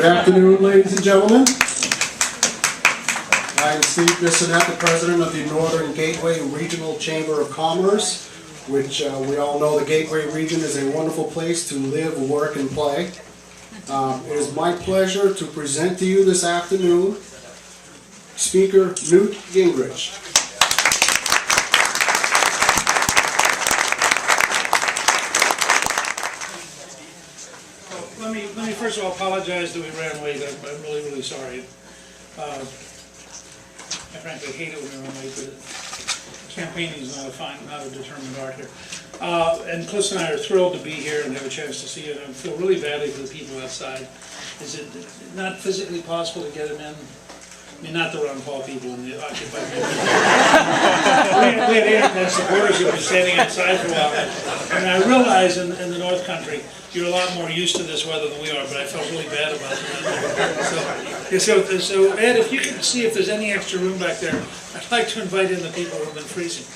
Good afternoon, ladies and gentlemen. I am Steve Bissonette, the President of the Northern Gateway Regional Chamber of Commerce, which we all know the Gateway region is a wonderful place to live, work, and play. It is my pleasure to present to you this afternoon Speaker Newt Gingrich. Let me first of all apologize that we ran late. I'm really sorry. I frankly hate it when we run late, but campaigning is not a determined art here. And Cliff and I are thrilled to be here and have a chance to see you. And I feel really badly for the people outside. Is it not physically possible to get them in? I mean, not the Ron Paul people in the occupied area. We had internet supporters who have been standing outside for a while. And I realize in the North Country, you're a lot more used to this weather than we are, but I felt really bad about it. So Ed, if you can see if there's any extra room back there, I'd like to invite in the people who have been freezing.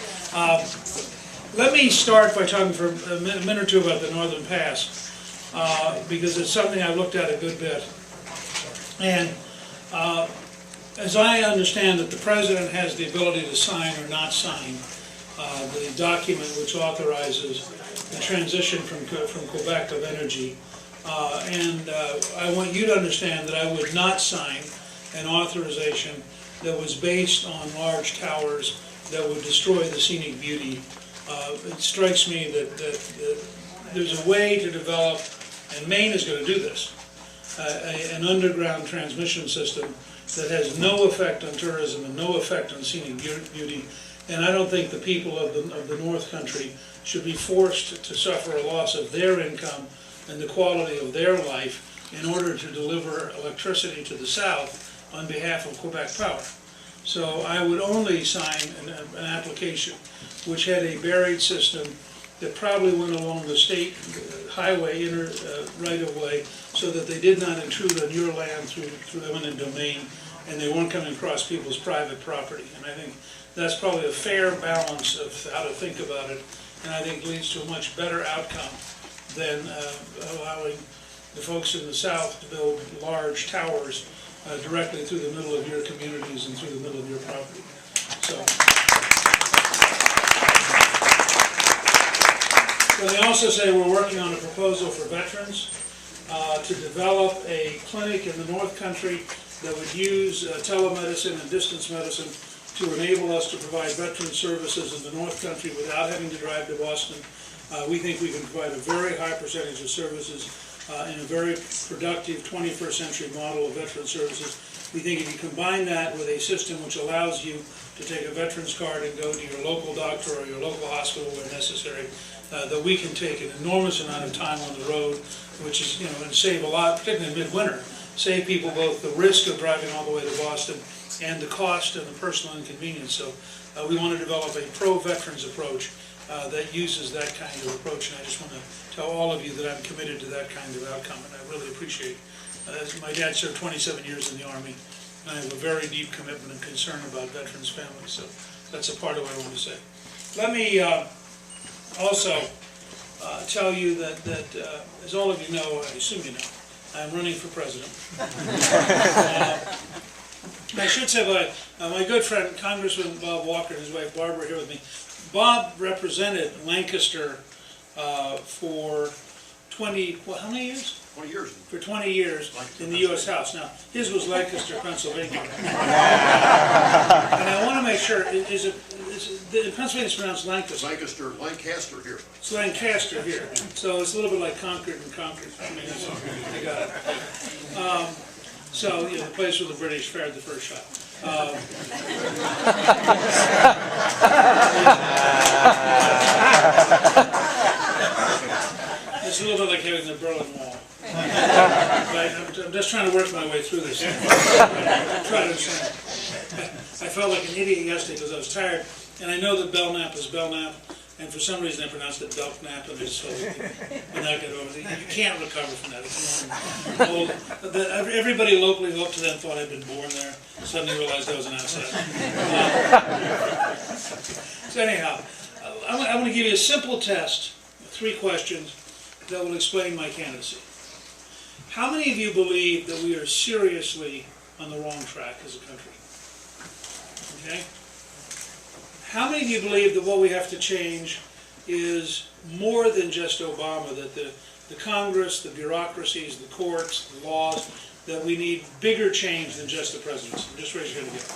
Let me start by talking for a minute or two about the Northern Pass, because it's something I've looked at a good bit. And as I understand it, the President has the ability to sign or not sign the document which authorizes the transition from Quebec of energy. And I want you to understand that I would not sign an authorization that was based on large towers that would destroy the scenic beauty. It strikes me that there's a way to develop, and Maine is going to do this, an underground transmission system that has no effect on tourism and no effect on scenic beauty. And I don't think the people of the North Country should be forced to suffer a loss of their income and the quality of their life in order to deliver electricity to the South on behalf of Quebec Power. So I would only sign an application which had a buried system that probably went along the state highway right-of-way so that they did not intrude on your land through eminent domain, and they weren't coming across people's private property. And I think that's probably a fair balance of how to think about it, and I think leads to a much better outcome than allowing the folks in the South to build large towers directly through the middle of your communities and through the middle of your property. So. But they also say we're working on a proposal for veterans to develop a clinic in the North Country that would use telemedicine and distance medicine to enable us to provide veteran services in the North Country without having to drive to Boston. We think we can provide a very high percentage of services in a very productive 21st century model of veteran services. We think if you combine that with a system which allows you to take a veteran's card and go to your local doctor or your local hospital where necessary, that we can take an enormous amount of time on the road, which is, and save a lot, particularly in midwinter, save people both the risk of driving all the way to Boston and the cost and the personal inconvenience. So we want to develop a pro-veterans approach that uses that kind of approach, and I just want to tell all of you that I'm committed to that kind of outcome, and I really appreciate it. My dad served 27 years in the Army, and I have a very deep commitment and concern about veterans' families, so that's a part of what I want to say. Let me also tell you that as all of you know, I assume you know, I'm running for president. I should say my good friend, Congressman Bob Walker, and his wife Barbara are here with me. Bob represented Lancaster for 20, how many years? 20 years. For 20 years in the U.S. House. Now, his was Lancaster, Pennsylvania. And I want to make sure, in Pennsylvania it's pronounced Lancaster. Lancaster here. It's Lancaster here. So it's a little bit like Concord and Concord. I mean, I got it. So, the place where the British fared the first shot. It's a little bit like having the Berlin Wall. I'm just trying to work my way through this. I felt like an idiot yesterday because I was tired, and I know that Belknap is Belknap, and for some reason I pronounced it Belknap, and so when that got over, you can't recover from that. It's old. Everybody locally up to then thought I'd been born there. Suddenly realized I was an outsider. So anyhow, I want to give you a simple test, 3 questions that will explain my candidacy. How many of you believe that we are seriously on the wrong track as a country? Okay? How many of you believe that what we have to change is more than just Obama, that the Congress, the bureaucracies, the courts, the laws, that we need bigger change than just the presidency? Just raise your hand again.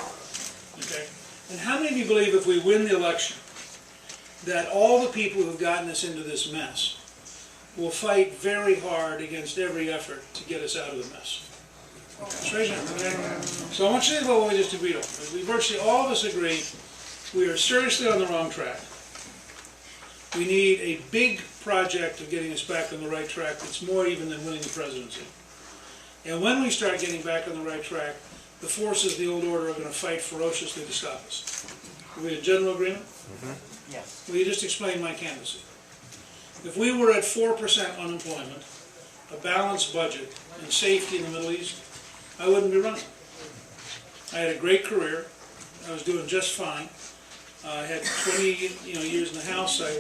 Okay? And how many of you believe if we win the election, that all the people who have gotten us into this mess will fight very hard against every effort to get us out of the mess? Just raise your hand. So I want you to think about what we just agreed on. We virtually all of us agree we are seriously on the wrong track. We need a big project of getting us back on the right track that's more even than winning the presidency. And when we start getting back on the right track, the forces of the old order are going to fight ferociously to stop us. Are we in general agreement? Mm-hmm. Yes. Will you just explain my candidacy? If we were at 4% unemployment, a balanced budget, and safety in the Middle East, I wouldn't be running. I had a great career. I was doing just fine. I had 20 years in the House. I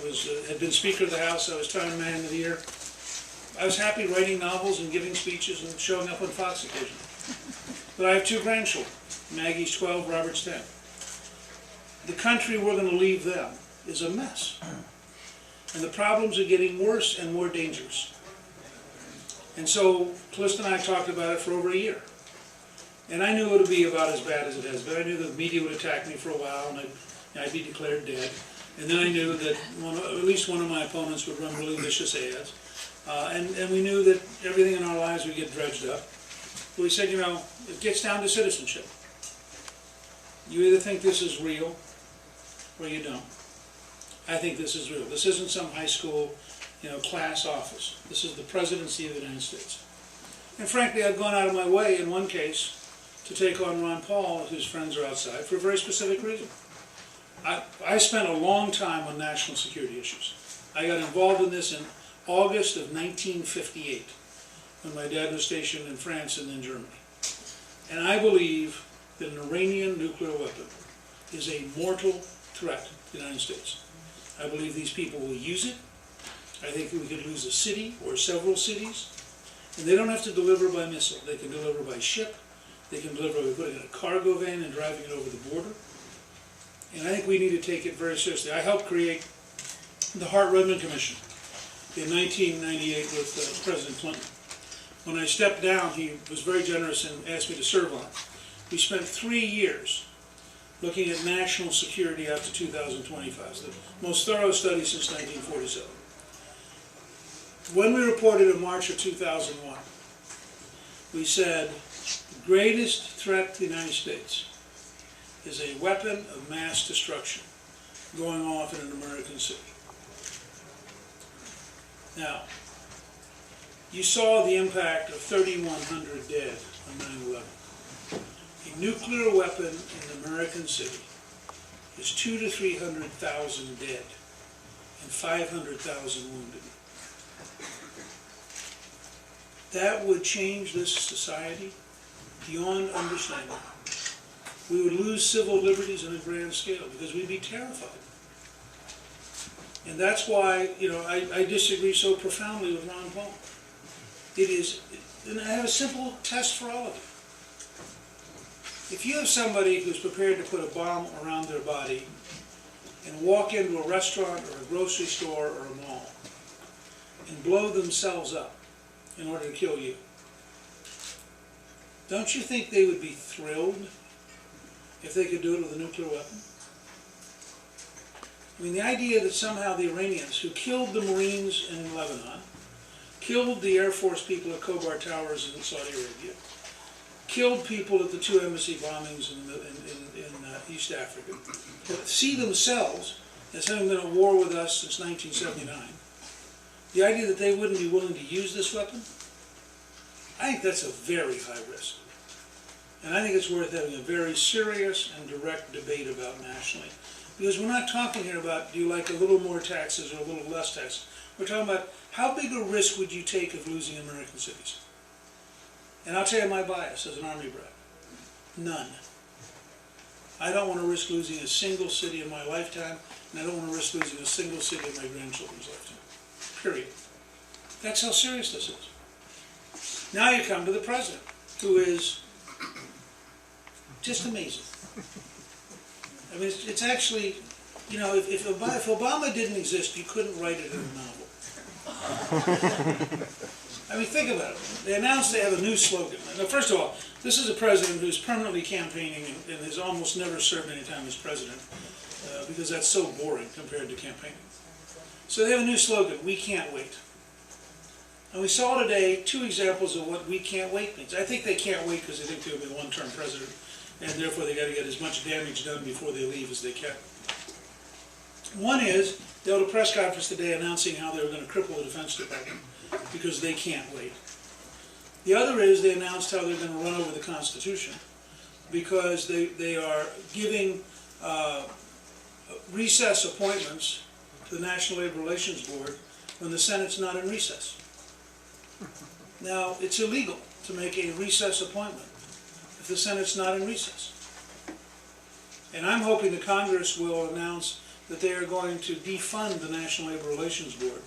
had been Speaker of the House. I was Time Man of the Year. I was happy writing novels and giving speeches and showing up on Fox occasionally. But I have 2 grandchildren. Maggie's 12, Robert's 10. The country we're going to leave them is a mess. And the problems are getting worse and more dangerous. And so Calista and I talked about it for over a year. And I knew it would be about as bad as it has been. I knew the media would attack me for a while and I'd be declared dead. And then I knew that at least one of my opponents would run really vicious ads. And we knew that everything in our lives would get dredged up. But we said, it gets down to citizenship. You either think this is real or you don't. I think this is real. This isn't some high school, class office. This is the presidency of the United States. And frankly, I've gone out of my way in one case to take on Ron Paul, whose friends are outside, for a very specific reason. I spent a long time on national security issues. I got involved in this in August of 1958, when my dad was stationed in France and then Germany. And I believe that an Iranian nuclear weapon is a mortal threat to the United States. I believe these people will use it. I think we could lose a city or several cities. And they don't have to deliver by missile. They can deliver by ship. They can deliver by putting it in a cargo van and driving it over the border. And I think we need to take it very seriously. I helped create the Hart-Rudman Commission in 1998 with President Clinton. When I stepped down, he was very generous and asked me to serve on it. We spent 3 years looking at national security after 2025. It's the most thorough study since 1947. When we reported in March of 2001, we said the greatest threat to the United States is a weapon of mass destruction going off in an American city. Now, you saw the impact of 3,100 dead on 9/11. A nuclear weapon in an American city is 200,000 to 300,000 dead and 500,000 wounded. That would change this society beyond understanding. We would lose civil liberties on a grand scale because we'd be terrified. And that's why, I disagree so profoundly with Ron Paul. It is, and I have a simple test for all of you. If you have somebody who's prepared to put a bomb around their body and walk into a restaurant or a grocery store or a mall and blow themselves up in order to kill you, don't you think they would be thrilled if they could do it with a nuclear weapon? I mean, the idea that somehow the Iranians, who killed the Marines in Lebanon, killed the Air Force people at Khobar Towers in Saudi Arabia, killed people at the 2 embassy bombings in East Africa, see themselves as having been at war with us since 1979, the idea that they wouldn't be willing to use this weapon, I think that's a very high risk. And I think it's worth having a very serious and direct debate about nationally. Because we're not talking here about, do you like a little more taxes or a little less taxes? We're talking about, how big a risk would you take of losing American cities? And I'll tell you my bias as an Army brat. None. I don't want to risk losing a single city in my lifetime, and I don't want to risk losing a single city in my grandchildren's lifetime. Period. That's how serious this is. Now you come to the president, who is just amazing. I mean, it's actually, you know, if Obama didn't exist, you couldn't write it in a novel. I mean, think about it. They announced they have a new slogan. Now, first of all, this is a president who's permanently campaigning and has almost never served any time as president, because that's so boring compared to campaigning. So they have a new slogan, "We can't wait." And we saw today 2 examples of what "we can't wait" means. I think they can't wait because they think they'll be a one-term president, and therefore they got to get as much damage done before they leave as they can. One is, they held a press conference today announcing how they were going to cripple the Defense Department because they can't wait. The other is, they announced how they're going to run over the Constitution because they are giving recess appointments to the National Labor Relations Board when the Senate's not in recess. Now, it's illegal to make a recess appointment if the Senate's not in recess. And I'm hoping the Congress will announce that they are going to defund the National Labor Relations Board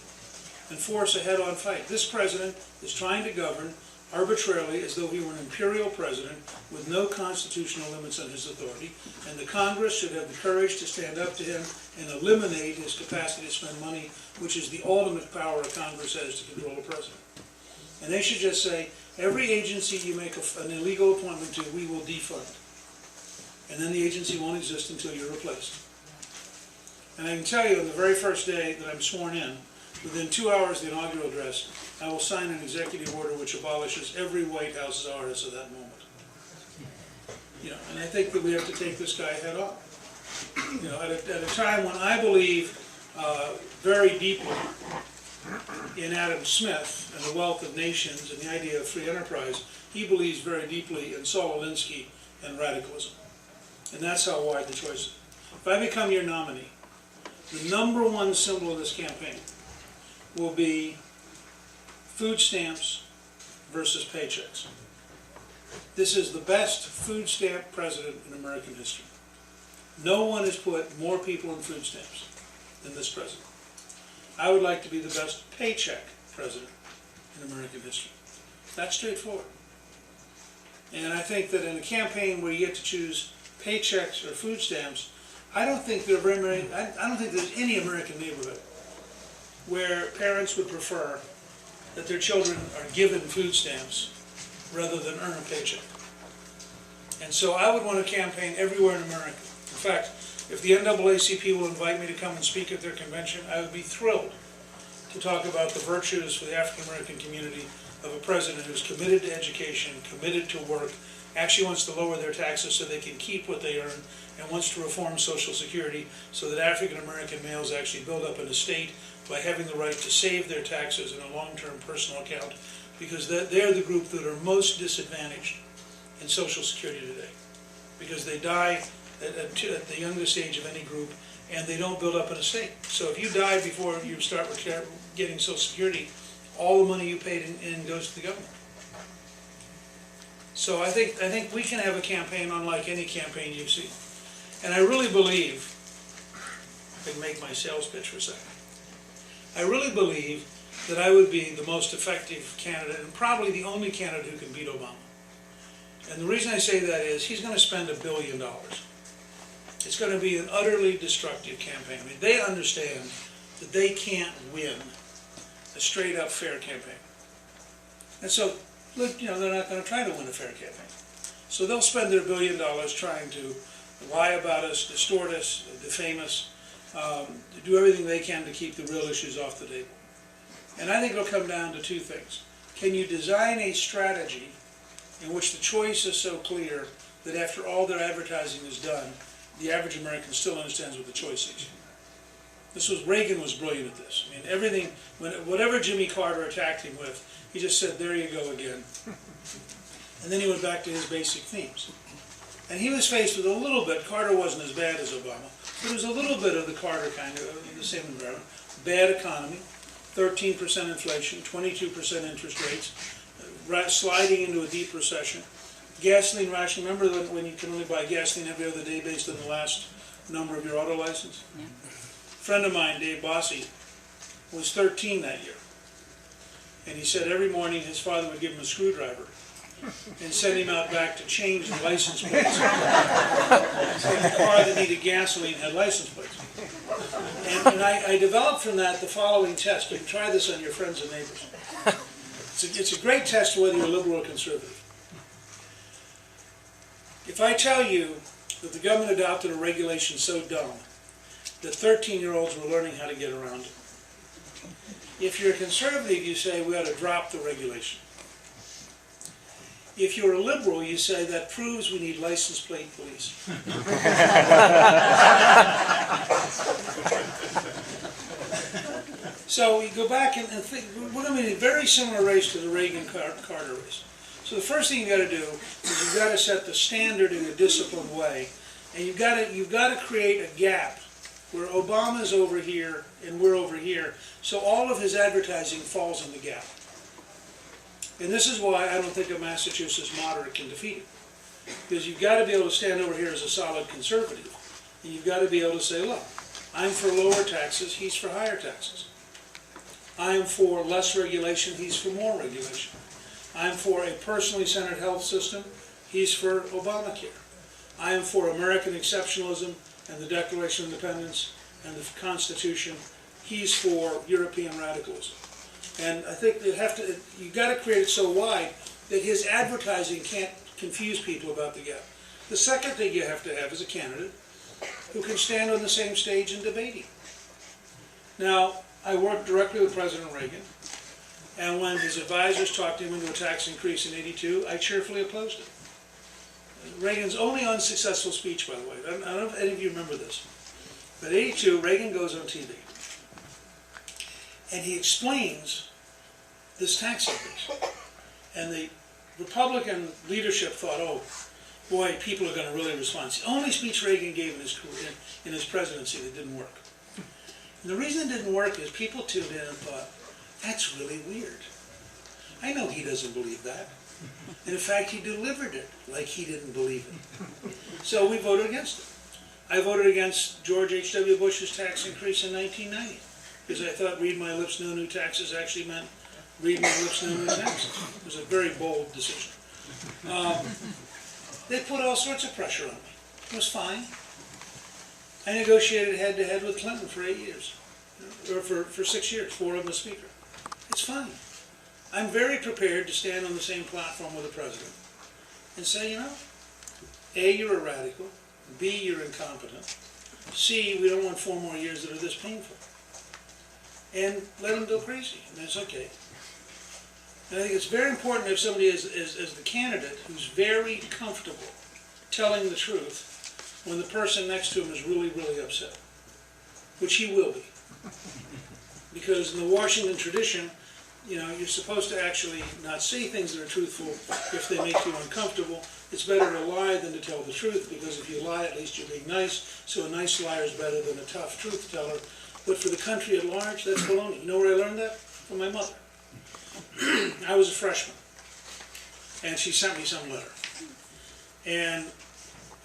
and force a head-on fight. This president is trying to govern arbitrarily as though he were an imperial president with no constitutional limits on his authority, and the Congress should have the courage to stand up to him and eliminate his capacity to spend money, which is the ultimate power a Congress has to control a president. And they should just say, every agency you make an illegal appointment to, we will defund. And then the agency won't exist until you're replaced. And I can tell you, on the very first day that I'm sworn in, within 2 hours of the inaugural address, I will sign an executive order which abolishes every White House czarist of that moment. You know, and I think that we have to take this guy head on. You know, at a time when I believe very deeply in Adam Smith and the Wealth of Nations and the idea of free enterprise, he believes very deeply in Saul Alinsky and radicalism. And that's how wide the choice is. If I become your nominee, the #1 symbol of this campaign will be food stamps versus paychecks. This is the best food stamp president in American history. No one has put more people in food stamps than this president. I would like to be the best paycheck president in American history. That's straightforward. And I think that in a campaign where you get to choose paychecks or food stamps, I don't think there's any American neighborhood where parents would prefer that their children are given food stamps rather than earn a paycheck. And so I would want to campaign everywhere in America. In fact, if the NAACP will invite me to come and speak at their convention, I would be thrilled to talk about the virtues for the African American community of a president who's committed to education, committed to work, actually wants to lower their taxes so they can keep what they earn, and wants to reform Social Security so that African American males actually build up an estate by having the right to save their taxes in a long-term personal account, because they're the group that are most disadvantaged in Social Security today, because they die at the youngest age of any group, and they don't build up an estate. So if you die before you start getting Social Security, all the money you paid in goes to the government. So I think we can have a campaign unlike any campaign you've seen. And I really believe, if I can make my sales pitch for a second, I really believe that I would be the most effective candidate and probably the only candidate who can beat Obama. And the reason I say that is he's going to spend $1 billion. It's going to be an utterly destructive campaign. I mean, they understand that they can't win a straight up fair campaign. And so, look, you know, they're not going to try to win a fair campaign. So they'll spend their $1 billion trying to lie about us, distort us, defame us, do everything they can to keep the real issues off the table. And I think it'll come down to 2 things. Can you design a strategy in which the choice is so clear that after all their advertising is done, the average American still understands what the choice is? Reagan was brilliant at this. I mean, everything, whatever Jimmy Carter attacked him with, he just said, there you go again. And then he went back to his basic themes. And he was faced with a little bit, Carter wasn't as bad as Obama, but it was a little bit of the Carter kind of, the same environment. Bad economy, 13% inflation, 22% interest rates, sliding into a deep recession. Gasoline ration, remember when you can only buy gasoline every other day based on the last number of your auto license? Yeah. A friend of mine, Dave Bossy, was 13 that year. And he said every morning his father would give him a screwdriver and send him out back to change the license plates. And the car that needed gasoline had license plates. And I developed from that the following test. You can try this on your friends and neighbors. It's a great test whether you're liberal or conservative. If I tell you that the government adopted a regulation so dumb that 13-year-olds were learning how to get around it, if you're a conservative, you say we ought to drop the regulation. If you're a liberal, you say that proves we need license plate police. So you go back and think, we're going to be in a very similar race to the Reagan-Carter race. So the first thing you got to do is you've got to set the standard in a disciplined way, and you've got to create a gap where Obama's over here and we're over here, so all of his advertising falls in the gap. And this is why I don't think a Massachusetts moderate can defeat him. Because you've got to be able to stand over here as a solid conservative, and you've got to be able to say, look, I'm for lower taxes, he's for higher taxes. I'm for less regulation, he's for more regulation. I'm for a personally centered health system, he's for Obamacare. I am for American exceptionalism and the Declaration of Independence and the Constitution, he's for European radicalism. And I think you've got to create it so wide that his advertising can't confuse people about the gap. The second thing you have to have is a candidate who can stand on the same stage and debate him. Now, I worked directly with President Reagan, and when his advisors talked him into a tax increase in '82, I cheerfully opposed it. Reagan's only unsuccessful speech, by the way, I don't know if any of you remember this, but '82, Reagan goes on TV, and he explains this tax increase. And the Republican leadership thought, oh, boy, people are going to really respond. It's the only speech Reagan gave in his presidency that didn't work. And the reason it didn't work is people tuned in and thought, that's really weird. I know he doesn't believe that. And in fact, he delivered it like he didn't believe it. So we voted against it. I voted against George H.W. Bush's tax increase in 1990 because I thought read my lips, no new taxes actually meant read my lips, no new taxes. It was a very bold decision. They put all sorts of pressure on me. It was fine. I negotiated head-to-head with Clinton for 8 years, or for 6 years, 4 of them as Speaker. It's fine. I'm very prepared to stand on the same platform with the President and say, you know, A, you're a radical, B, you're incompetent, C, we don't want 4 more years that are this painful. And let them go crazy, and that's okay. And I think it's very important to have somebody as the candidate who's very comfortable telling the truth when the person next to him is really, really upset, which he will be. Because in the Washington tradition, you know, you're supposed to actually not say things that are truthful if they make you uncomfortable. It's better to lie than to tell the truth, because if you lie, at least you're being nice, so a nice liar is better than a tough truth teller. But for the country at large, that's baloney. You know where I learned that? From my mother. I was a freshman, and she sent me some letter. And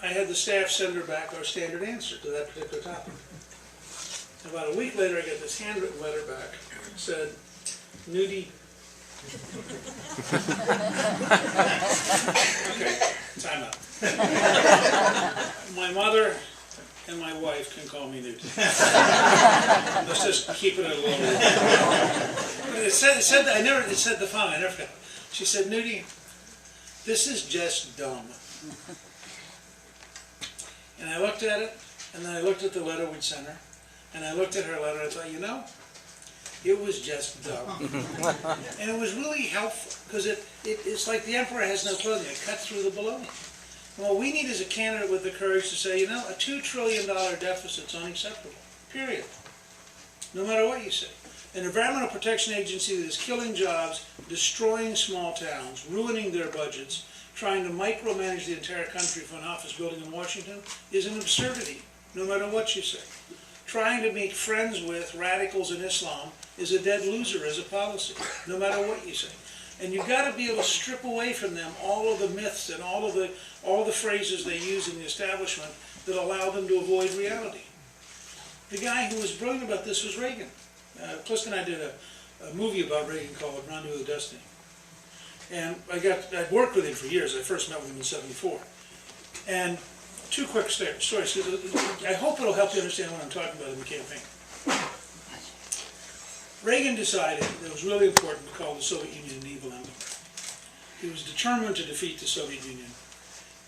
I had the staff send her back our standard answer to that particular topic. About a week later, I got this handwritten letter back. It said, Newty. Okay, time out. My mother and my wife can call me Newt. Let's just keep it at a low. It said the following, I never forgot. She said, Newty, this is just dumb. And I looked at it, and then I looked at the letter we'd sent her, and I looked at her letter, and I thought, you know, it was just dumb. And it was really helpful, because it's like the emperor has no clothing. It cut through the baloney. And what we need is a candidate with the courage to say, you know, a $2 trillion deficit's unacceptable, period. No matter what you say. An environmental protection agency that is killing jobs, destroying small towns, ruining their budgets, trying to micromanage the entire country for an office building in Washington is an absurdity, no matter what you say. Trying to make friends with radicals in Islam is a dead loser as a policy, no matter what you say. And you've got to be able to strip away from them all of the myths and all the phrases they use in the establishment that allow them to avoid reality. The guy who was brilliant about this was Reagan. Clifton and I did a movie about Reagan called Rendezvous with Destiny. And I'd worked with him for years. I first met with him in '74. And two quick stories. I hope it'll help you understand what I'm talking about in the campaign. Reagan decided that it was really important to call the Soviet Union an evil empire. He was determined to defeat the Soviet Union.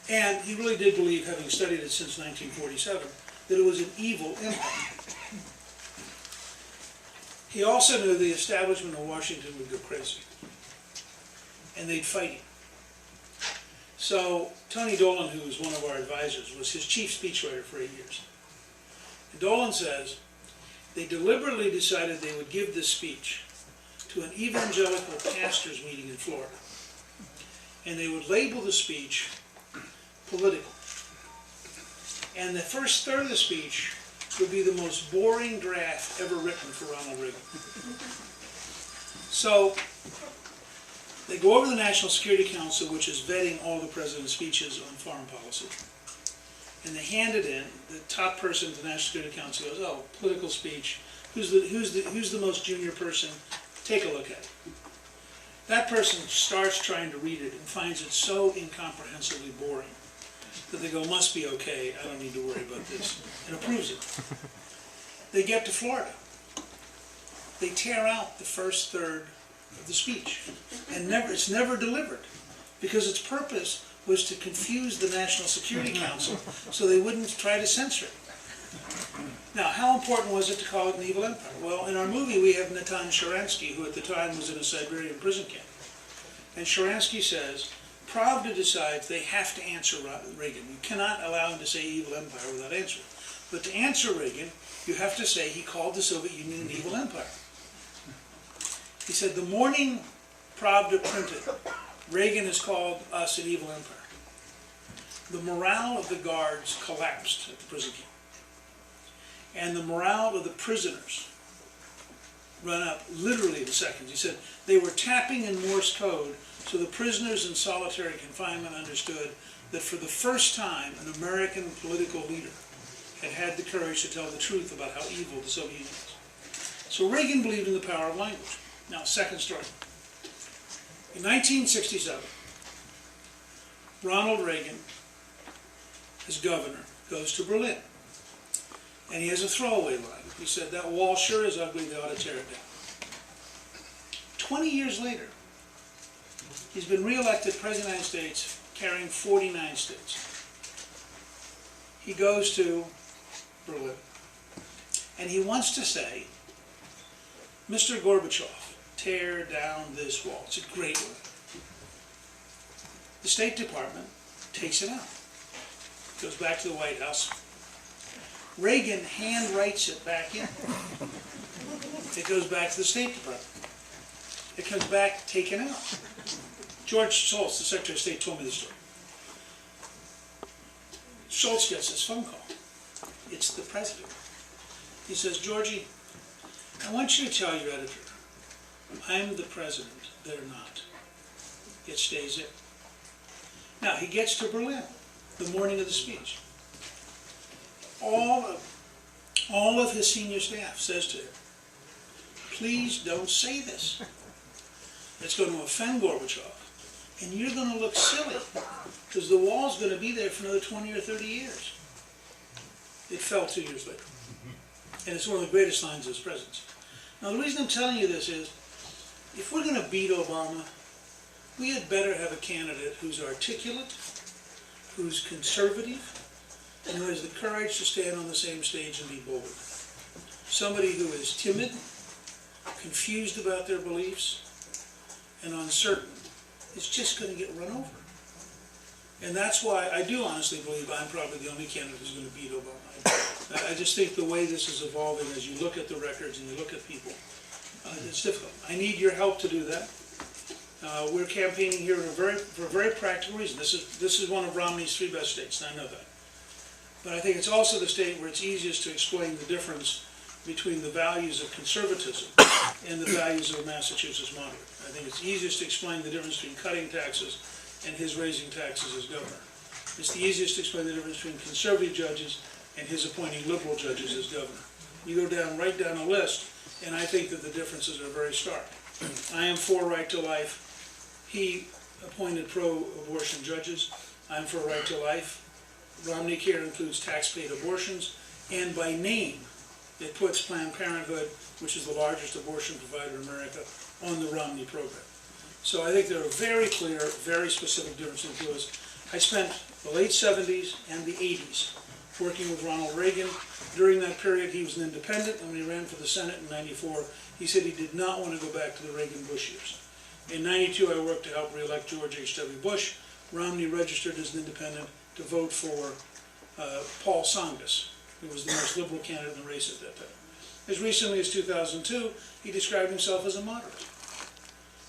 And he really did believe, having studied it since 1947, that it was an evil empire. He also knew the establishment of Washington would go crazy. And they'd fight him. So Tony Dolan, who was one of our advisors, was his chief speechwriter for 8 years. And Dolan says they deliberately decided they would give this speech to an evangelical pastors' meeting in Florida. And they would label the speech political. And the first third of the speech would be the most boring draft ever written for Ronald Reagan. So they go over to the National Security Council, which is vetting all the president's speeches on foreign policy. And they hand it in. The top person at the National Security Council goes, "Oh, political speech. Who's the most junior person? Take a look at it." That person starts trying to read it and finds it so incomprehensibly boring that they go, "Must be okay. I don't need to worry about this," and approves it. They get to Florida. They tear out the first third of the speech, and it's never delivered, because its purpose was to confuse the National Security Council so they wouldn't try to censor it. Now, how important was it to call it an evil empire? Well, in our movie we have Natan Sharansky, who at the time was in a Siberian prison camp. And Sharansky says, Pravda decides they have to answer Reagan. You cannot allow him to say evil empire without answering. But to answer Reagan, you have to say he called the Soviet Union an evil empire. He said, the morning Pravda printed, Reagan has called us an evil empire, the morale of the guards collapsed at the prison camp. And the morale of the prisoners run up literally in seconds. He said they were tapping in Morse code so the prisoners in solitary confinement understood that for the first time an American political leader had the courage to tell the truth about how evil the Soviet Union was. So Reagan believed in the power of language. Now, second story. In 1967, Ronald Reagan, as governor, goes to Berlin. And he has a throwaway line. He said, "That wall sure is ugly, they ought to tear it down." 20 years later, he's been re-elected President of the United States, carrying 49 states. He goes to Berlin, and he wants to say, "Mr. Gorbachev, tear down this wall. It's a great one." The State Department takes it out. Goes back to the White House. Reagan hand writes it back in. It goes back to the State Department. It comes back taken out. George Shultz, the Secretary of State, told me this story. Shultz gets this phone call. It's the president. He says, "Georgie, I want you to tell your editor, I'm the president, they're not. It stays in." Now, he gets to Berlin the morning of the speech. All of his senior staff says to him, "Please don't say this. It's going to offend Gorbachev, and you're going to look silly, because the wall's going to be there for another 20 or 30 years. It fell 2 years later. And it's one of the greatest lines of his presidency. Now, the reason I'm telling you this is, if we're going to beat Obama, we had better have a candidate who's articulate, who's conservative, and who has the courage to stand on the same stage and be bold. Somebody who is timid, confused about their beliefs, and uncertain is just going to get run over. And that's why I do honestly believe I'm probably the only candidate who's going to beat Obama. I just think the way this is evolving, as you look at the records and you look at people, it's difficult. I need your help to do that. We're campaigning here for a very practical reason. This is one of Romney's 3 best states, and I know that. But I think it's also the state where it's easiest to explain the difference between the values of conservatism and the values of Massachusetts moderate. I think it's easiest to explain the difference between cutting taxes and his raising taxes as governor. It's the easiest to explain the difference between conservative judges and his appointing liberal judges as governor. You go down, right down the list, and I think that the differences are very stark. I am for right to life. He appointed pro-abortion judges. I'm for right to life. Romney Care includes tax-paid abortions, and by name, it puts Planned Parenthood, which is the largest abortion provider in America, on the Romney program. So I think there are very clear, very specific differences to us. I spent the late 70s and the 80s working with Ronald Reagan. During that period, he was an independent, and when he ran for the Senate in '94, he said he did not want to go back to the Reagan-Bush years. In '92, I worked to help re-elect George H.W. Bush. Romney registered as an independent to vote for Paul Tsongas, who was the most liberal candidate in the race at that time. As recently as 2002, he described himself as a moderate.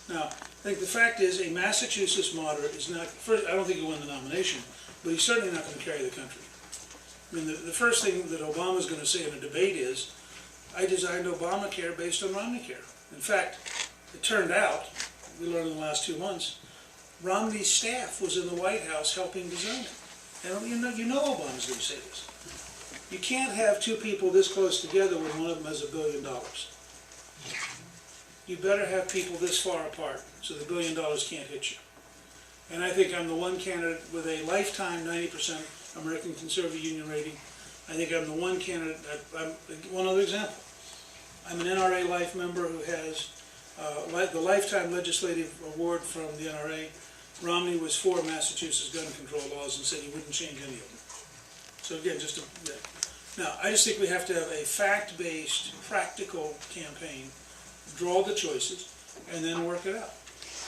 Now, I think the fact is, a Massachusetts moderate is not, first, I don't think he'll win the nomination, but he's certainly not going to carry the country. I mean, the first thing that Obama's going to say in a debate is, I designed Obamacare based on Romney Care. In fact, it turned out, we learned in the last 2 months, Romney's staff was in the White House helping design it. And you know Obama's going to say this. You can't have two people this close together when one of them has $1 billion. You better have people this far apart so the $1 billion can't hit you. And I think I'm the one candidate with a lifetime 90% American Conservative Union rating. I think I'm the one candidate, one other example. I'm an NRA Life member who has the Lifetime Legislative Award from the NRA. Romney was for Massachusetts gun control laws and said he wouldn't change any of them. So again, just to, yeah. Now, I just think we have to have a fact-based, practical campaign, draw the choices, and then work it out.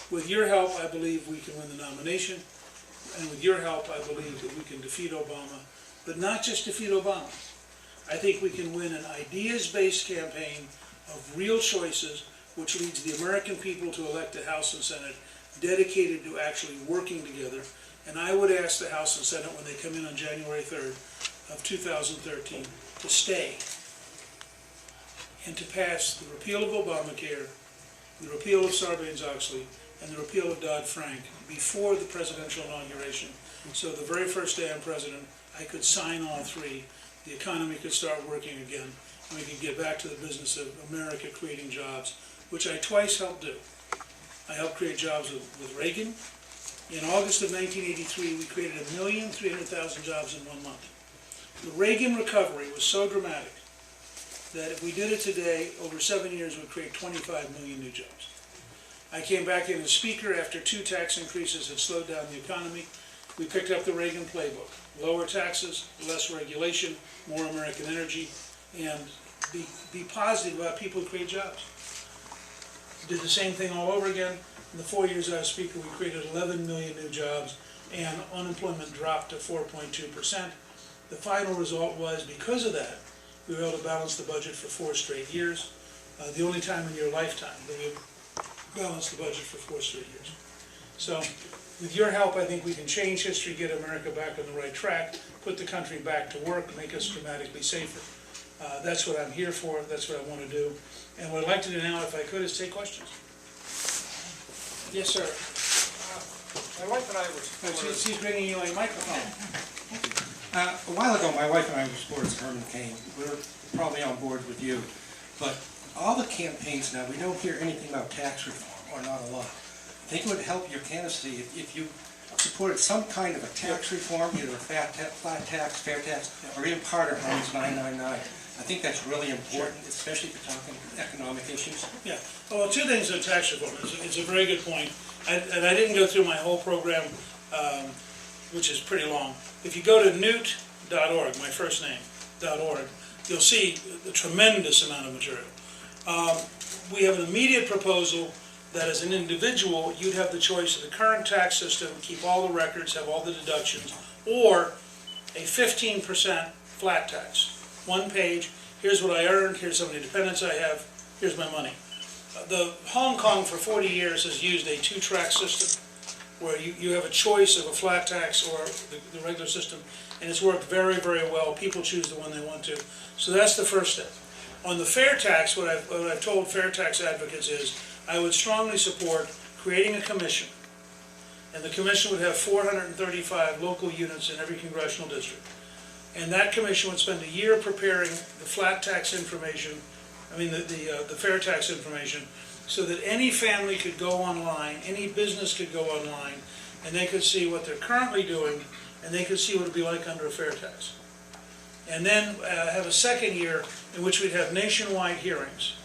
With your help, I believe we can win the nomination, and with your help, I believe that we can defeat Obama, but not just defeat Obama. I think we can win an ideas-based campaign of real choices, which leads the American people to elect a House and Senate dedicated to actually working together. And I would ask the House and Senate, when they come in on January 3rd of 2013, to stay and to pass the repeal of Obamacare, the repeal of Sarbanes-Oxley, and the repeal of Dodd-Frank before the presidential inauguration. So the very first day I'm president, I could sign all three, the economy could start working again, and we could get back to the business of America creating jobs, which I twice helped do. I helped create jobs with Reagan. In August of 1983, we created 1,300,000 jobs in 1 month. The Reagan recovery was so dramatic that if we did it today, over 7 years, we'd create 25 million new jobs. I came back in as Speaker after 2 tax increases had slowed down the economy. We picked up the Reagan playbook. Lower taxes, less regulation, more American energy, and be positive about people who create jobs. Did the same thing all over again. In the 4 years I was Speaker, we created 11 million new jobs, and unemployment dropped to 4.2%. The final result was, because of that, we were able to balance the budget for 4 straight years. The only time in your lifetime that we balanced the budget for 4 straight years. So, with your help, I think we can change history, get America back on the right track, put the country back to work, make us dramatically safer. That's what I'm here for, that's what I want to do. And what I'd like to do now, if I could, is take questions. Yes, sir. My wife and I were supporters. He's bringing you a microphone. A while ago, my wife and I were supporters of Herman Cain. We're probably on board with you. But all the campaigns now, we don't hear anything about tax reform, or not a lot. I think it would help your candidacy if you supported some kind of a tax reform, either a flat tax, fair tax, or even part of Herman's 999. I think that's really important, especially if you're talking economic issues. Yeah. Well, 2 things on tax reform. It's a very good point. And I didn't go through my whole program, which is pretty long. If you go to newt.org, my first name, .org, you'll see a tremendous amount of material. We have an immediate proposal that as an individual, you'd have the choice of the current tax system, keep all the records, have all the deductions, or a 15% flat tax. 1 page, here's what I earned, here's how many dependents I have, here's my money. The Hong Kong for 40 years has used a 2-track system where you have a choice of a flat tax or the regular system, and it's worked very, very well. People choose the one they want to. So that's the first step. On the fair tax, what I've told fair tax advocates is I would strongly support creating a commission, and the commission would have 435 local units in every congressional district. And that commission would spend a year preparing the flat tax information, the fair tax information, so that any family could go online, any business could go online, and they could see what they're currently doing, and they could see what it would be like under a fair tax. And then have a second year in which we'd have nationwide hearings,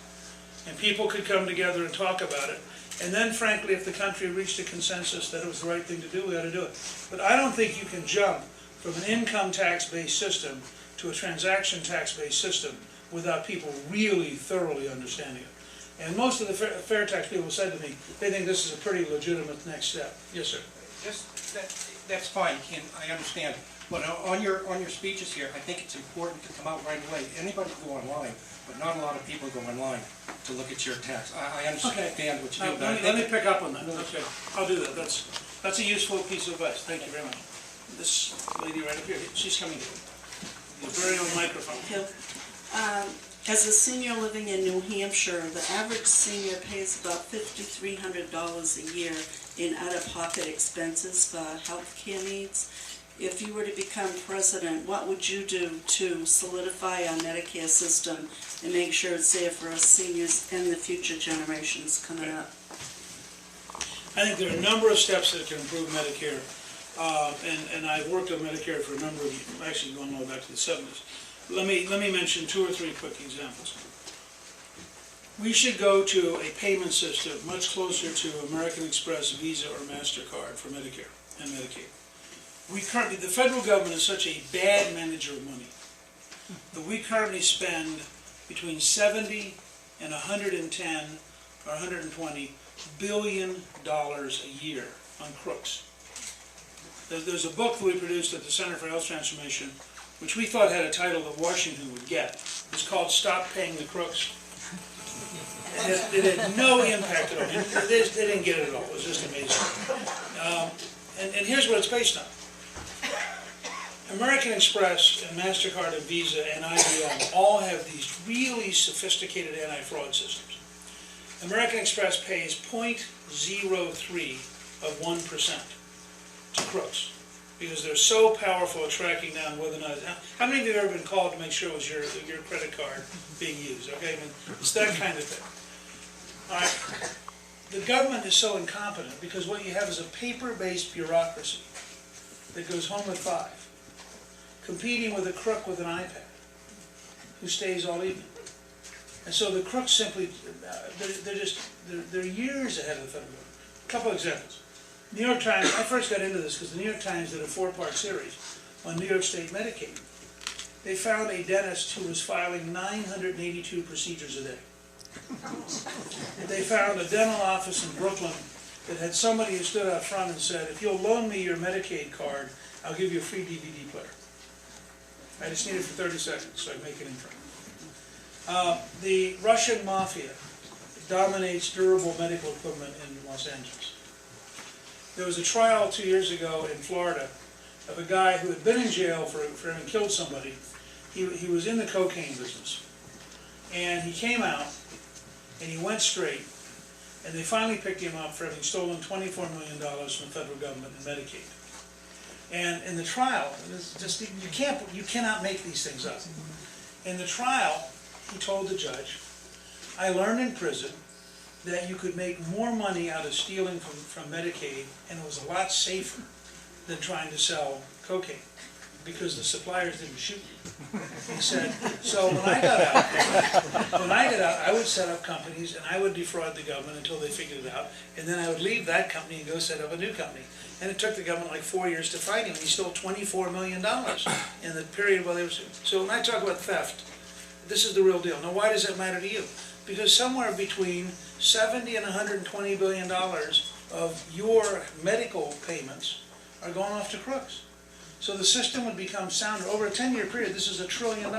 and people could come together and talk about it. And then, frankly, if the country reached a consensus that it was the right thing to do, we ought to do it. But I don't think you can jump from an income tax-based system to a transaction tax-based system without people really thoroughly understanding it. And most of the fair tax people said to me, they think this is a pretty legitimate next step. Yes, sir. That's fine, Ken, I understand. But on your speeches here, I think it's important to come out right away. Anybody can go online, but not a lot of people go online to look at your tax. I understand what you do. Let me pick up on that. Okay, I'll do that. That's a useful piece of advice. Thank you very much. This lady right up here, she's coming to the very own microphone. As a senior living in New Hampshire, the average senior pays about $5,300 a year in out-of-pocket expenses for health care needs. If you were to become president, what would you do to solidify our Medicare system and make sure it's there for us seniors and the future generations coming up? I think there are a number of steps that can improve Medicare, and I've worked on Medicare for a number of years, actually going all the way back to the 70s. Let me mention 2 or 3 quick examples. We should go to a payment system much closer to American Express, Visa, or MasterCard for Medicare and Medicaid. The federal government is such a bad manager of money that we currently spend between 70 and 110 or 120 billion dollars a year on crooks. There's a book that we produced at the Center for Health Transformation, which we thought had a title that Washington would get. It's called Stop Paying the Crooks. It had no impact at all. They didn't get it at all. It was just amazing. And here's what it's based on. American Express and MasterCard and Visa and IBM all have these really sophisticated anti-fraud systems. American Express pays 0.03 of 1% to crooks, because they're so powerful at tracking down whether or not. How many of you have ever been called to make sure it was your credit card being used? Okay, I mean, it's that kind of thing. All right. The government is so incompetent because what you have is a paper-based bureaucracy that goes home at 5, competing with a crook with an iPad who stays all evening. And so the crooks simply, they're years ahead of the federal government. A couple of examples. New York Times, I first got into this because the New York Times did a 4-part series on New York State Medicaid. They found a dentist who was filing 982 procedures a day. They found a dental office in Brooklyn that had somebody who stood out front and said, if you'll loan me your Medicaid card, I'll give you a free DVD player. I just need it for 30 seconds so I can make it in front. The Russian mafia dominates durable medical equipment in Los Angeles. There was a trial 2 years ago in Florida of a guy who had been in jail for having killed somebody. He was in the cocaine business. And he came out, and he went straight, and they finally picked him up for having stolen $24 million from the federal government in Medicaid. And in the trial, you cannot make these things up. In the trial, he told the judge, I learned in prison that you could make more money out of stealing from Medicaid, and it was a lot safer than trying to sell cocaine, because the suppliers didn't shoot you. He said, so when I got out, I would set up companies and I would defraud the government until they figured it out, and then I would leave that company and go set up a new company. And it took the government like 4 years to fight him, and he stole $24 million in the period while they were. So when I talk about theft, this is the real deal. Now, why does that matter to you? Because somewhere between $70 and $120 billion of your medical payments are going off to crooks. So the system would become sounder. Over a 10-year period, this is $1 trillion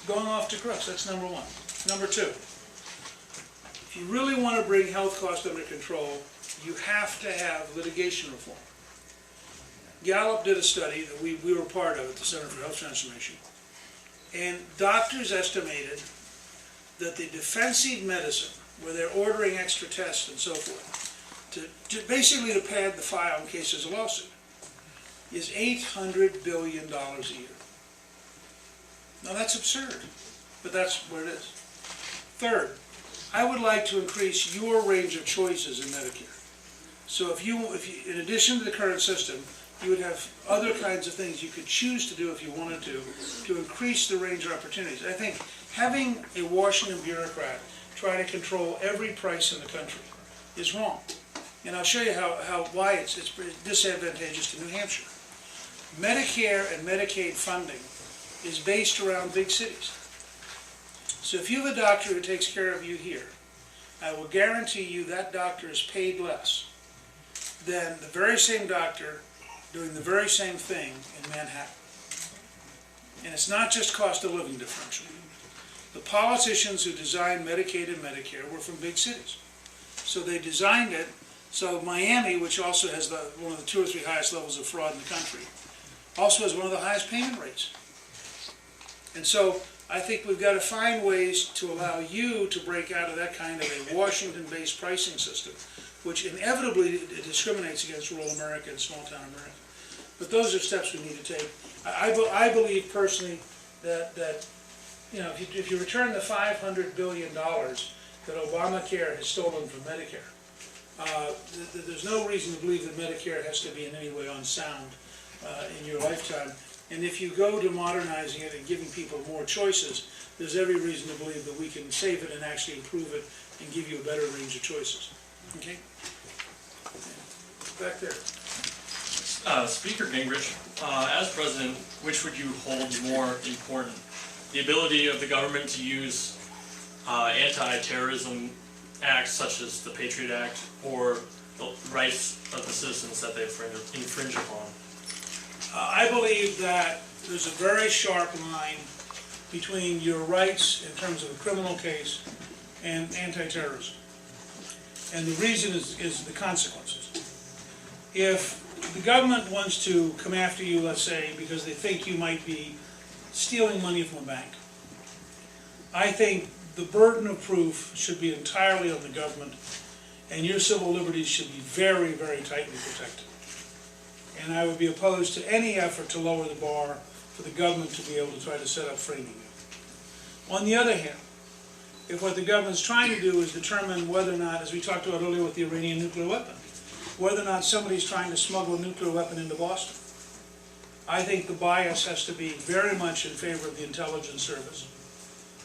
going off to crooks. That's number one. Number two, if you really want to bring health costs under control, you have to have litigation reform. Gallup did a study that we were part of at the Center for Health Transformation, and doctors estimated that the defensive medicine, where they're ordering extra tests and so forth, basically to pad the file in case there's a lawsuit, is $800 billion a year. Now that's absurd, but that's where it is. Third, I would like to increase your range of choices in Medicare. So if you, in addition to the current system, you would have other kinds of things you could choose to do if you wanted to increase the range of opportunities. I think having a Washington bureaucrat try to control every price in the country is wrong. And I'll show you why it's disadvantageous to New Hampshire. Medicare and Medicaid funding is based around big cities. So if you have a doctor who takes care of you here, I will guarantee you that doctor is paid less than the very same doctor doing the very same thing in Manhattan. And it's not just cost of living differential. The politicians who designed Medicaid and Medicare were from big cities. So they designed it so Miami, which also has one of the 2 or 3 highest levels of fraud in the country, also has one of the highest payment rates. And so I think we've got to find ways to allow you to break out of that kind of a Washington-based pricing system, which inevitably discriminates against rural America and small-town America. But those are steps we need to take. I believe personally that if you return the $500 billion that Obamacare has stolen from Medicare, there's no reason to believe that Medicare has to be in any way unsound in your lifetime. And if you go to modernizing it and giving people more choices, there's every reason to believe that we can save it and actually improve it and give you a better range of choices. Okay? Back there. Speaker Gingrich, as president, which would you hold more important? The ability of the government to use anti-terrorism acts such as the Patriot Act, or the rights of the citizens that they infringe upon? I believe that there's a very sharp line between your rights in terms of a criminal case and anti-terrorism. And the reason is the consequences. If the government wants to come after you, let's say, because they think you might be stealing money from a bank, I think the burden of proof should be entirely on the government, and your civil liberties should be very, very tightly protected. And I would be opposed to any effort to lower the bar for the government to be able to try to set up framing you. On the other hand, if what the government's trying to do is determine whether or not, as we talked about earlier with the Iranian nuclear weapon, whether or not somebody's trying to smuggle a nuclear weapon into Boston, I think the bias has to be very much in favor of the intelligence service.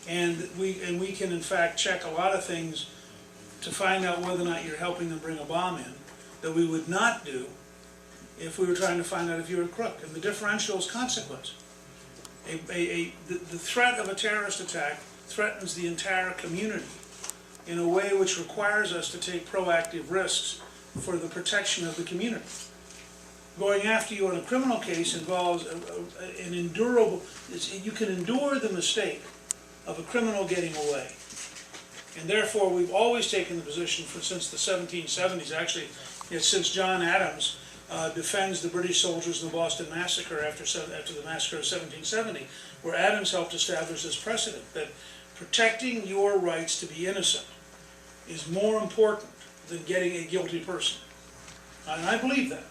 And we can in fact check a lot of things to find out whether or not you're helping them bring a bomb in that we would not do if we were trying to find out if you're a crook. And the differential is consequence. The threat of a terrorist attack threatens the entire community in a way which requires us to take proactive risks for the protection of the community. Going after you on a criminal case involves an endurable, you can endure the mistake of a criminal getting away. And therefore we've always taken the position since the 1770s, actually since John Adams defends the British soldiers in the Boston Massacre after the massacre of 1770, where Adams helped establish this precedent that protecting your rights to be innocent is more important than getting a guilty person. And I believe that.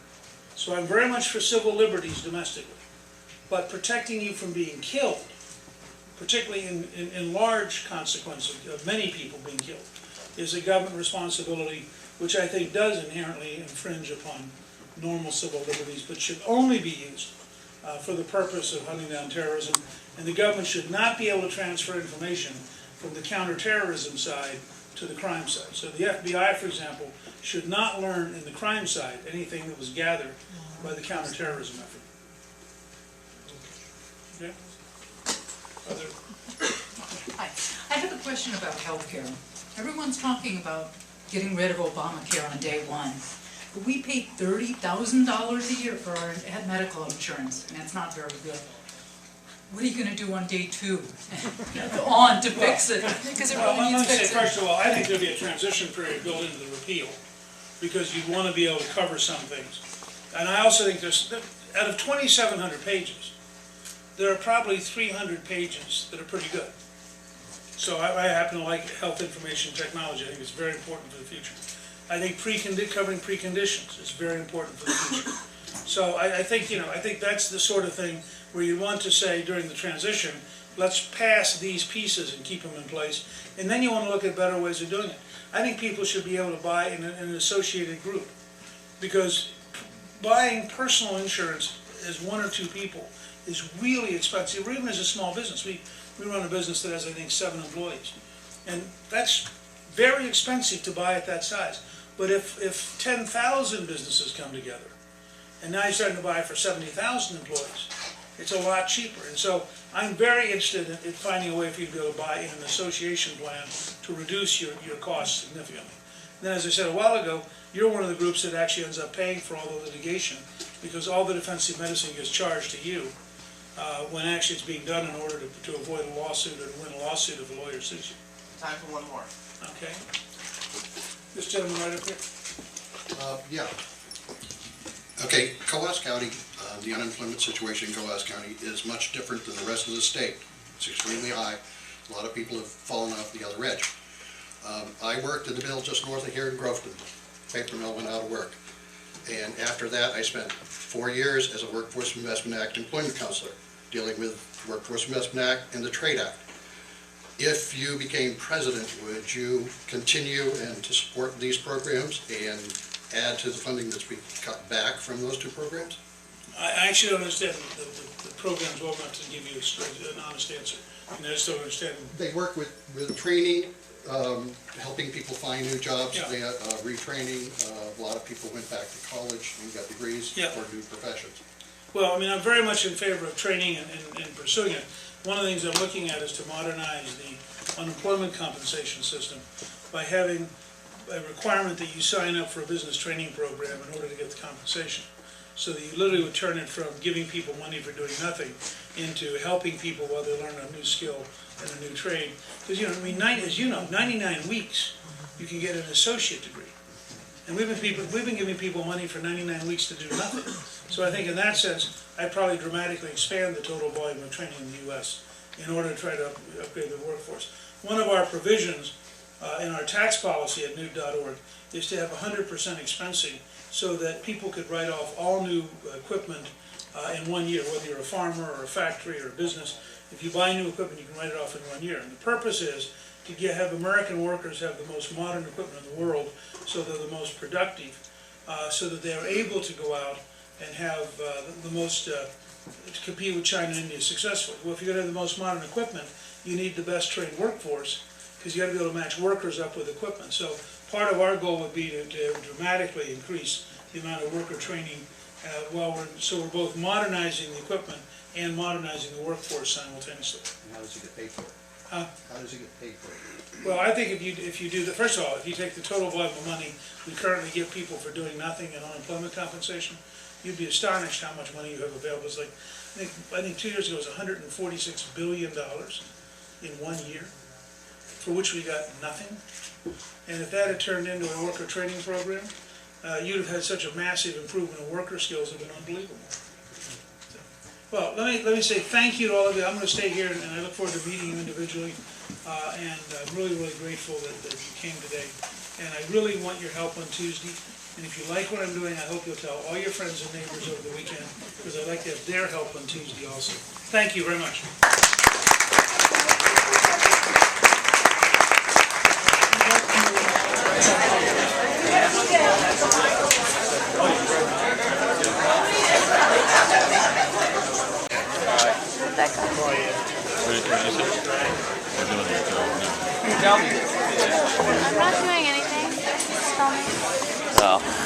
So I'm very much for civil liberties domestically. But protecting you from being killed, particularly in large consequences of many people being killed, is a government responsibility which I think does inherently infringe upon normal civil liberties, but should only be used for the purpose of hunting down terrorism. And the government should not be able to transfer information from the counterterrorism side to the crime side. So the FBI, for example, should not learn in the crime side anything that was gathered by the counterterrorism effort. Okay? Hi. I have a question about healthcare. Everyone's talking about getting rid of Obamacare on day one. But we pay $30,000 a year for our medical insurance, and that's not very good. What are you going to do on day two? On to fix it, because it really needs fixing. First of all, I think there'll be a transition period built into the repeal, because you'd want to be able to cover some things. And I also think there's, out of 2,700 pages, there are probably 300 pages that are pretty good. So I happen to like health information technology. I think it's very important for the future. I think covering preconditions is very important for the future. So I think, I think that's the sort of thing where you want to say during the transition, let's pass these pieces and keep them in place. And then you want to look at better ways of doing it. I think people should be able to buy in an associated group. Because buying personal insurance as one or two people is really expensive, or even as a small business. We run a business that has, I think, 7 employees. And that's very expensive to buy at that size. But if 10,000 businesses come together, and now you're starting to buy for 70,000 employees, it's a lot cheaper. And so I'm very interested in finding a way for you to be able to buy in an association plan to reduce your costs significantly. And then, as I said a while ago, you're one of the groups that actually ends up paying for all the litigation, because all the defensive medicine gets charged to you when actually it's being done in order to avoid a lawsuit or to win a lawsuit if a lawyer sues you. Time for one more. Okay? This gentleman right up here. Yeah. Okay, Coas County, the unemployment situation in Coas County is much different than the rest of the state. It's extremely high. A lot of people have fallen off the other edge. I worked in the mill just north of here in Groveton. Paper mill went out of work. And after that, I spent 4 years as a Workforce Investment Act employment counselor, dealing with Workforce Investment Act and the Trade Act. If you became president, would you continue and to support these programs and add to the funding that's being cut back from those two programs? I actually don't understand the programs well enough to give you an honest answer. I just don't understand. They work with training, helping people find new jobs, Yeah. they, retraining. A lot of people went back to college and got degrees Yeah. for new professions. Well, I mean, I'm very much in favor of training and pursuing it. One of the things I'm looking at is to modernize the unemployment compensation system by having a requirement that you sign up for a business training program in order to get the compensation. So that you literally would turn it from giving people money for doing nothing into helping people while they learn a new skill and a new trade. Because, I mean, as you know, 99 weeks, you can get an associate degree. And we've been giving people money for 99 weeks to do nothing. So I think in that sense, I'd probably dramatically expand the total volume of training in the U.S. in order to try to upgrade the workforce. One of our provisions in our tax policy at newt.org is to have 100% expensing so that people could write off all new equipment in 1 year, whether you're a farmer or a factory or a business. If you buy new equipment, you can write it off in 1 year. And the purpose is to have American workers have the most modern equipment in the world, so they're the most productive, so that they're able to go out and have the most, to compete with China and India successfully. Well, if you're going to have the most modern equipment, you need the best trained workforce, because you got to be able to match workers up with equipment. So part of our goal would be to dramatically increase the amount of worker training so we're both modernizing the equipment and modernizing the workforce simultaneously. And how does it get paid for? Huh? How does it get paid for? Well, I think if you do the, first of all, if you take the total volume of money we currently give people for doing nothing in unemployment compensation, you'd be astonished how much money you have available. It's like, I think 2 years ago it was $146 billion in 1 year, for which we got nothing. And if that had turned into a worker training program, you'd have had such a massive improvement in worker skills, it would have been unbelievable. Well, let me say thank you to all of you. I'm going to stay here, and I look forward to meeting you individually. And I'm really, really grateful that you came today. And I really want your help on Tuesday. And if you like what I'm doing, I hope you'll tell all your friends and neighbors over the weekend, because I'd like to have their help on Tuesday also. Thank you very much. I'm not doing anything. Just filming. Oh.